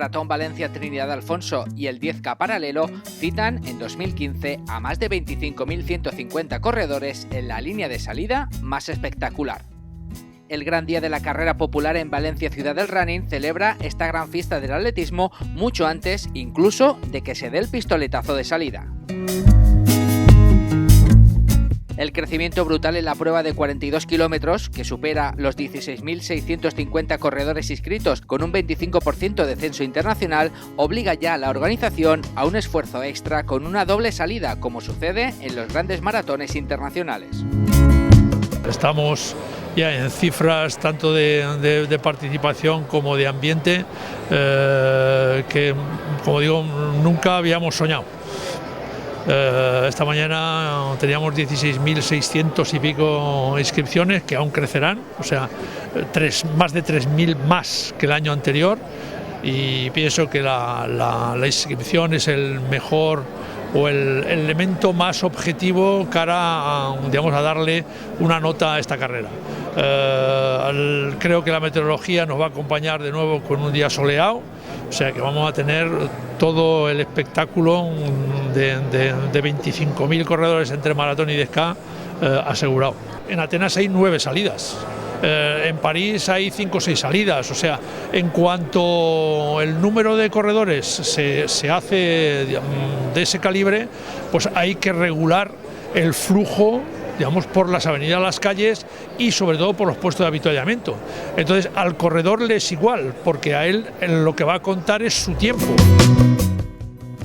Maratón Valencia Trinidad Alfonso y el 10K Paralelo citan en 2015 a más de 25.150 corredores en la línea de salida más espectacular. El gran día de la carrera popular en Valencia Ciudad del Running celebra esta gran fiesta del atletismo mucho antes incluso de que se dé el pistoletazo de salida. El crecimiento brutal en la prueba de 42 kilómetros, que supera los 16.650 corredores inscritos con un 25% de censo internacional, obliga ya a la organización a un esfuerzo extra con una doble salida, como sucede en los grandes maratones internacionales. Estamos ya en cifras tanto de participación como de ambiente que, como digo, nunca habíamos soñado. Esta mañana teníamos 16.600 y pico inscripciones, que aún crecerán, o sea, más de 3.000 más que el año anterior, y pienso que la inscripción es el mejor o el elemento más objetivo cara a, digamos, a darle una nota a esta carrera. Creo que la meteorología nos va a acompañar de nuevo con un día soleado, o sea que vamos a tener todo el espectáculo de 25.000 corredores entre maratón y 10K asegurado. En Atenas hay 9 salidas. En París hay 5 o 6 salidas, o sea, en cuanto el número de corredores se hace de ese calibre, pues hay que regular el flujo, digamos, por las avenidas, las calles y sobre todo por los puestos de avituallamiento. Entonces al corredor le es igual, porque a él lo que va a contar es su tiempo.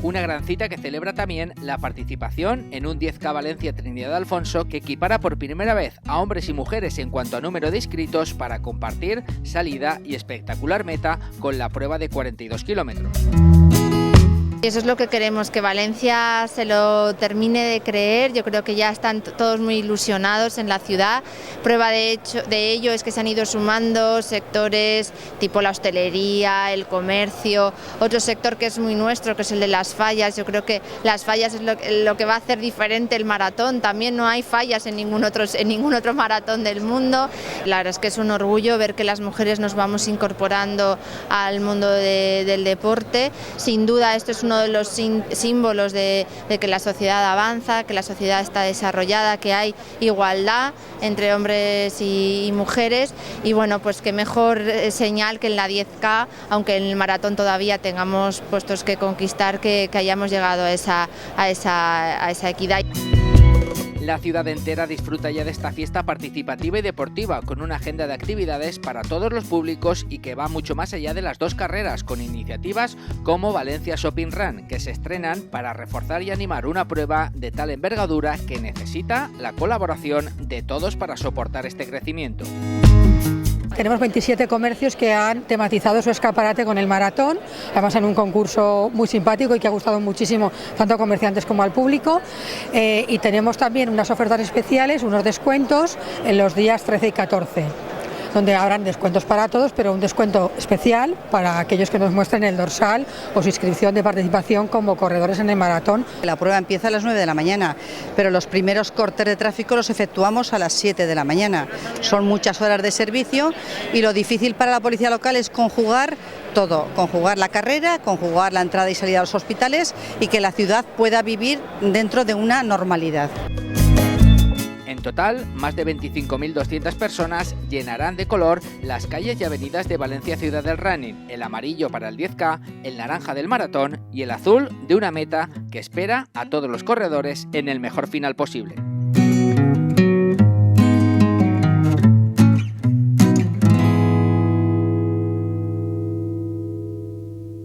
Una gran cita que celebra también la participación en un 10K Valencia Trinidad Alfonso que equipara por primera vez a hombres y mujeres en cuanto a número de inscritos para compartir salida y espectacular meta con la prueba de 42 kilómetros. Y eso es lo que queremos, que Valencia se lo termine de creer. Yo creo que ya están todos muy ilusionados en la ciudad. Prueba de ello es que se han ido sumando sectores tipo la hostelería, el comercio, otro sector que es muy nuestro, que es el de las fallas. Yo creo que las fallas es lo que va a hacer diferente el maratón. También no hay fallas en ningún otro maratón del mundo. La verdad es que es un orgullo ver que las mujeres nos vamos incorporando al mundo del deporte. Sin duda esto es uno de los símbolos de que la sociedad avanza, que la sociedad está desarrollada, que hay igualdad entre hombres y mujeres, y bueno, pues qué mejor señal que en la 10K, aunque en el maratón todavía tengamos puestos que conquistar, que hayamos llegado a esa equidad. La ciudad entera disfruta ya de esta fiesta participativa y deportiva, con una agenda de actividades para todos los públicos y que va mucho más allá de las dos carreras, con iniciativas como Valencia Shopping Run, que se estrenan para reforzar y animar una prueba de tal envergadura que necesita la colaboración de todos para soportar este crecimiento. Tenemos 27 comercios que han tematizado su escaparate con el maratón, además en un concurso muy simpático y que ha gustado muchísimo tanto a comerciantes como al público, y tenemos también unas ofertas especiales, unos descuentos en los días 13 y 14. Donde habrán descuentos para todos, pero un descuento especial para aquellos que nos muestren el dorsal o su inscripción de participación como corredores en el maratón. La prueba empieza a las 9 de la mañana, pero los primeros cortes de tráfico los efectuamos a las 7 de la mañana. Son muchas horas de servicio y lo difícil para la policía local es conjugar todo, conjugar la carrera, conjugar la entrada y salida a los hospitales y que la ciudad pueda vivir dentro de una normalidad. En total, más de 25.200 personas llenarán de color las calles y avenidas de Valencia Ciudad del Running, el amarillo para el 10K, el naranja del maratón y el azul de una meta que espera a todos los corredores en el mejor final posible.